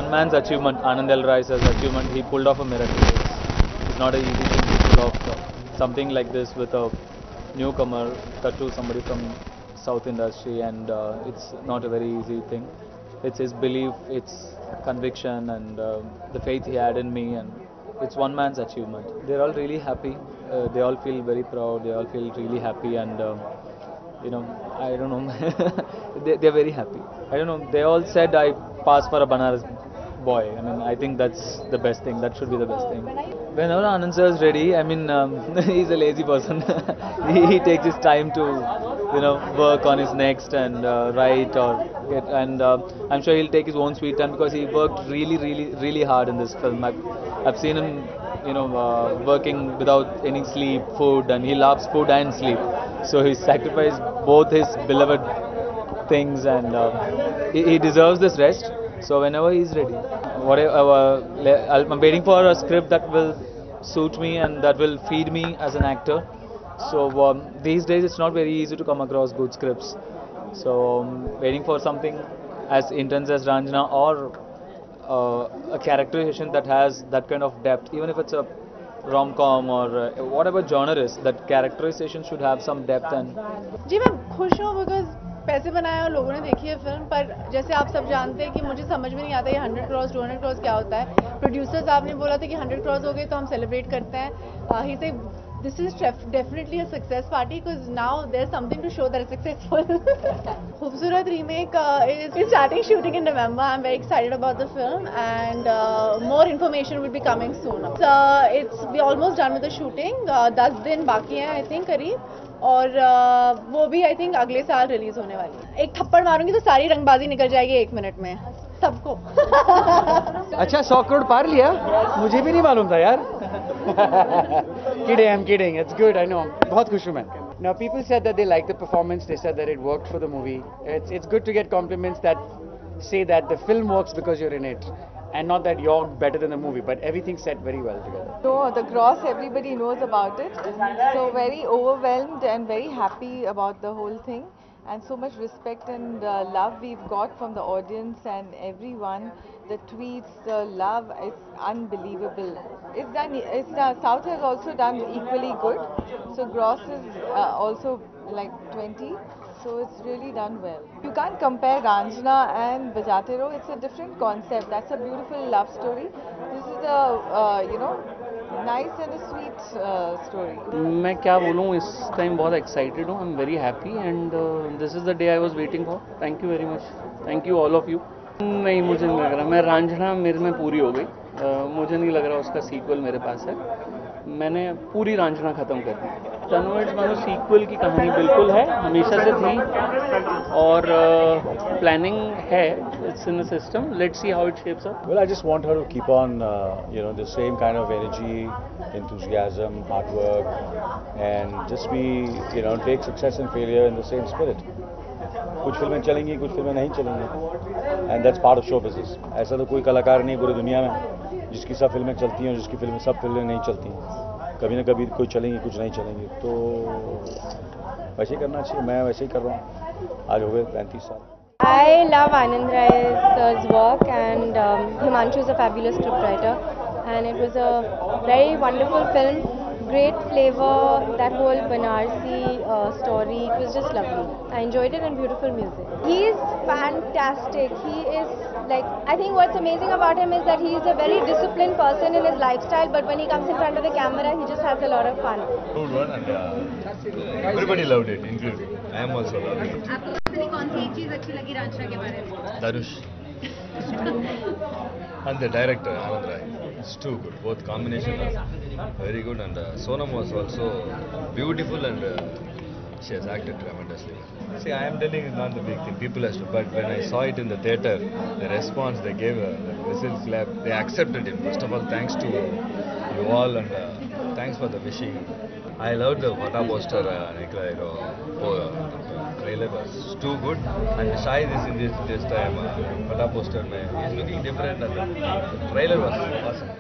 one man's achievement, Anand L. Rai's achievement. He pulled off a miracle. It's not an easy thing to pull off something like this with a newcomer, that too somebody from South industry, and it's not a very easy thing. It's his belief, it's conviction, and the faith he had in me, and it's one man's achievement. They're all really happy. They all feel very proud. They all feel really happy, and I don't know. They're very happy. I don't know. They all said I passed for a Banaras boy. I mean, I think that's the best thing. That should be the best thing. Whenever Anand sir is ready, I mean, he's a lazy person. he takes his time to, work on his next and write or get. And I'm sure he'll take his own sweet time because he worked really, really, really hard in this film. I've seen him, working without any sleep, food, and he loves food and sleep. So he sacrificed both his beloved things, and he deserves this rest. So whenever he's ready, I'm waiting for a script that will suit me and that will feed me as an actor. So these days it's not very easy to come across good scripts. So waiting for something as intense as Ranjana, or a characterization that has that kind of depth, even if it's a rom-com or whatever genre is, that characterization should have some depth. And जी मैं खुश हूँ because पैसे बनाए और लोगों ने देखी है फिल्म, पर जैसे आप सब जानते हैं कि मुझे समझ में नहीं आता ये 100 crores 200 crores क्या होता है. प्रोड्यूसर साहब ने बोला था कि 100 crores हो गए तो हम सेलिब्रेट करते हैं. ही से this is definitely a success party because now there's something to show that it's successful. Khoobsurat remake is starting shooting in November. I'm very excited about the film, and more information will be coming soon. So we almost done with the shooting. 10 दिन बाकी हैं I think करीब, और वो भी I think अगले साल release होने वाली है. एक थप्पड़ मारूंगी तो सारी रंगबाजी निकल जाएगी 1 मिनट में सबको. अच्छा 100 करोड़ पार लिया, मुझे भी नहीं मालूम था यार. I'm kidding. It's good, I know. बहुत खुश हूँ मैं. Now people said that they liked the performance. They said that it worked for the movie. It's good to get compliments that say that the film works because you're in it, and not that you're better than the movie. But everything's set very well together. So the Gross, everybody knows about it. So very overwhelmed and very happy about the whole thing. And so much respect and love we've got from the audience and everyone. The tweets, the love, it's unbelievable. South has also done equally good. So Gross is also like 20. So it's really done well. You can't compare Ranjana and Bajate Raho. It's a different concept. That's a beautiful love story. This is a, nice and a sweet story. मैं क्या बोलूँ, इस time बहुत excited हूँ. I am very happy and this is the day I was waiting for. Thank you very much. Thank you all of you. नहीं, मुझे नहीं लग रहा. मैं रांझना मेरे में पूरी हो गई. मुझे नहीं लग रहा उसका सीक्वल मेरे पास है. मैंने पूरी रांझना ख़त्म कर दी. तन्वइट्स मानो सीक्वल की कहानी बिल्कुल है, हमेशा से थी, और प्लानिंग है. It's in the system. Let's see how it shapes up. Well, I just want her to keep on, the same kind of energy, enthusiasm, hard work, and just be, take success and failure in the same spirit. कुछ फिल्में चलेंगी, कुछ फिल्में नहीं चलेंगी, and that's part of show business. ऐसा तो कोई कलाकार नहीं पूरी दुनिया में जिसकी सब फिल्में चलती हैं और जिसकी सब फिल्में नहीं चलती हैं. कभी ना कभी कोई चलेंगी, कुछ नहीं चलेंगी. तो वैसे ही करना चाहिए. मैं वैसे ही कर रहा हूँ. आज हो गए 35 साल. I love Anand Rai's work, and Himanshu is a fabulous scriptwriter, and it was a very wonderful film. Great flavor, that whole Banarsi story, it was just lovely. I enjoyed it, and beautiful music. He is fantastic. He is I think what's amazing about him is that he is a very disciplined person in his lifestyle, but when he comes in front of the camera, he just has a lot of fun. Good one, and everybody loved it, including I am also loved it. आपको सबसे कौन सी एक चीज अच्छी लगी रांझना के बारे में? Dhanush and the director Anand Rai. It's too good. Both combination are very good, and Sonam was also beautiful, and she has acted tremendously. See, I am telling it's not the big thing. People has to, but when I saw it in the theater, the response they gave, the whistle clap, they accepted him. First of all, thanks to you all, and thanks for the wishing. I loved the Vata poster, trailer was too good, and Shai is in this time Vata poster, he's looking different, and the trailer was awesome.